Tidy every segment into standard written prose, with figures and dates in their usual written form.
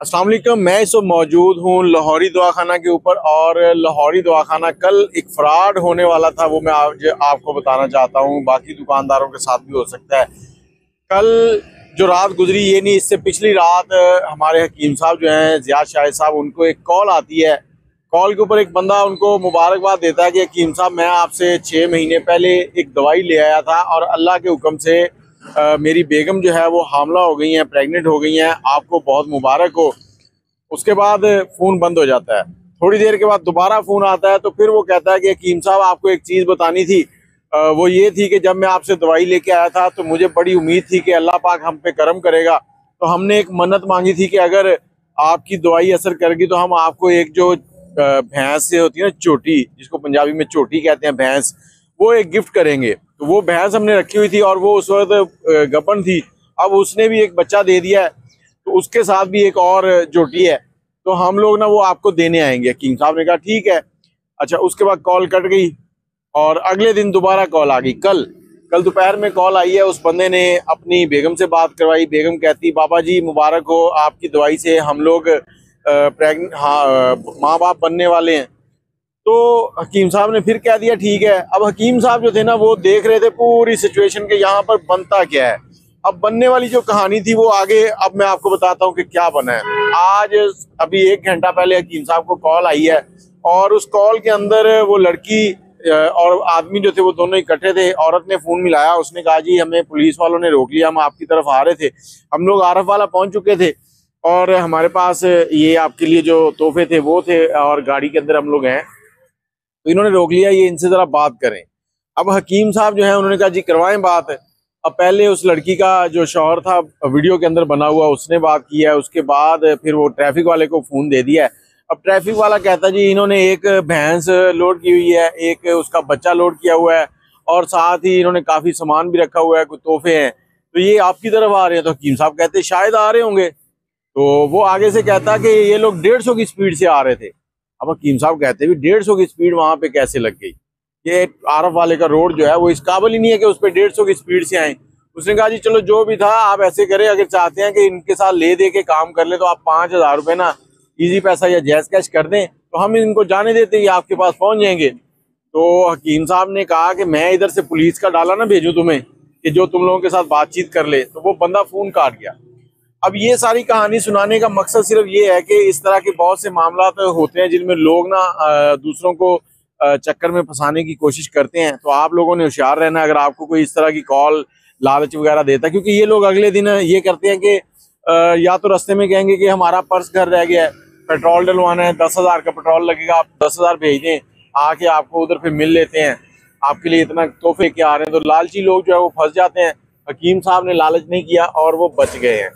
अस्सलाम वालेकुम। मैं इस वक्त मौजूद हूँ लाहौरी दवाखाना के ऊपर और लाहौरी दवाखाना कल एक फ्रॉड होने वाला था, वो मैं आज आपको बताना चाहता हूँ। बाकी दुकानदारों के साथ भी हो सकता है। कल जो रात गुजरी, ये नहीं इससे पिछली रात, हमारे हकीम साहब जो हैं ज़ियाद शाहिद साहब, उनको एक कॉल आती है। कॉल के ऊपर एक बंदा उनको मुबारकबाद देता है कि हकीम साहब, मैं आपसे 6 महीने पहले एक दवाई ले आया था और अल्लाह के हुक्म से मेरी बेगम जो है वो हामला हो गई हैं, प्रेग्नेंट हो गई हैं, आपको बहुत मुबारक हो। उसके बाद फ़ोन बंद हो जाता है। थोड़ी देर के बाद दोबारा फ़ोन आता है, तो फिर वो कहता है कि हकीम साहब, आपको एक चीज़ बतानी थी। वो ये थी कि जब मैं आपसे दवाई लेके आया था तो मुझे बड़ी उम्मीद थी कि अल्लाह पाक हम पे करम करेगा। तो हमने एक मन्नत मांगी थी कि अगर आपकी दवाई असर करेगी तो हम आपको एक जो भैंस से होती है ना, चोटी, जिसको पंजाबी में चोटी कहते हैं, भैंस, वो एक गिफ्ट करेंगे। तो वो भैंस हमने रखी हुई थी और वो उस वक्त गपन थी। अब उसने भी एक बच्चा दे दिया है, तो उसके साथ भी एक और जोटी है। तो हम लोग ना वो आपको देने आएंगे। हकीम साहब ने कहा ठीक है। अच्छा, उसके बाद कॉल कट गई और अगले दिन दोबारा कॉल आ गई। कल कल दोपहर में कॉल आई है। उस बंदे ने अपनी बेगम से बात करवाई। बेगम कहती, बाबा जी मुबारक हो, आपकी दवाई से हम लोग प्रेगनेंट, हाँ, माँ बाप बनने वाले हैं। तो हकीम साहब ने फिर कह दिया ठीक है। अब हकीम साहब जो थे ना, वो देख रहे थे पूरी सिचुएशन के यहाँ पर बनता क्या है। अब बनने वाली जो कहानी थी वो आगे अब मैं आपको बताता हूँ कि क्या बना है। आज अभी 1 घंटा पहले हकीम साहब को कॉल आई है और उस कॉल के अंदर वो लड़की और आदमी जो थे वो दोनों इकट्ठे थे। औरत ने फोन मिलाया, उसने कहा जी हमें पुलिस वालों ने रोक लिया, हम आपकी तरफ आ रहे थे, हम लोग आरफ वाला पहुंच चुके थे और हमारे पास ये आपके लिए जो तोहफे थे वो थे और गाड़ी के अंदर हम लोग हैं। तो इन्होंने रोक लिया, ये इनसे जरा बात करें। अब हकीम साहब जो है उन्होंने कहा जी करवाएं बात। अब पहले उस लड़की का जो शौहर था वीडियो के अंदर बना हुआ, उसने बात की है। उसके बाद फिर वो ट्रैफिक वाले को फोन दे दिया है। अब ट्रैफिक वाला कहता जी इन्होंने एक भैंस लोड की हुई है, एक उसका बच्चा लोड किया हुआ है और साथ ही इन्होंने काफी सामान भी रखा हुआ है, कुछ तोहफे हैं, तो ये आपकी तरफ आ रहे हैं। तो हकीम साहब कहते शायद आ रहे होंगे। तो वो आगे से कहता कि ये लोग 150 की स्पीड से आ रहे थे। अब हकीम साहब कहते भी 150 की स्पीड वहां पे कैसे लग गई? ये आरफ वाले का रोड जो है वो इस काबिल ही नहीं है कि उस पर 150 की स्पीड से आए। उसने कहा जी चलो जो भी था, आप ऐसे करें, अगर चाहते हैं कि इनके साथ ले दे के काम कर ले तो आप 5,000 रुपये ना इजी पैसा या जैज कैश कर दें, तो हम इनको जाने देते हैं, आपके पास पहुंच जाएंगे। तो हकीम साहब ने कहा कि मैं इधर से पुलिस का डाला ना भेजूं तुम्हें कि जो तुम लोगों के साथ बातचीत कर ले। तो वो बंदा फोन काट गया। अब ये सारी कहानी सुनाने का मकसद सिर्फ ये है कि इस तरह के बहुत से मामला होते हैं जिनमें लोग ना दूसरों को चक्कर में फंसाने की कोशिश करते हैं। तो आप लोगों ने होशियार रहना अगर आपको कोई इस तरह की कॉल लालच वगैरह देता है, क्योंकि ये लोग अगले दिन ये करते हैं कि या तो रास्ते में कहेंगे कि हमारा पर्स घर रह गया है, पेट्रोल डलवाना है, 10,000 का पेट्रोल लगेगा, आप 10,000 भेज दें, आके आपको उधर फिर मिल लेते हैं, आपके लिए इतना तोहफे के आ रहे हैं। तो लालची लोग जो है वो फंस जाते हैं। हकीम साहब ने लालच नहीं किया और वो बच गए हैं।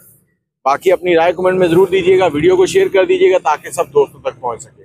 बाकी अपनी राय कमेंट में जरूर दीजिएगा, वीडियो को शेयर कर दीजिएगा ताकि सब दोस्तों तक पहुंच सके।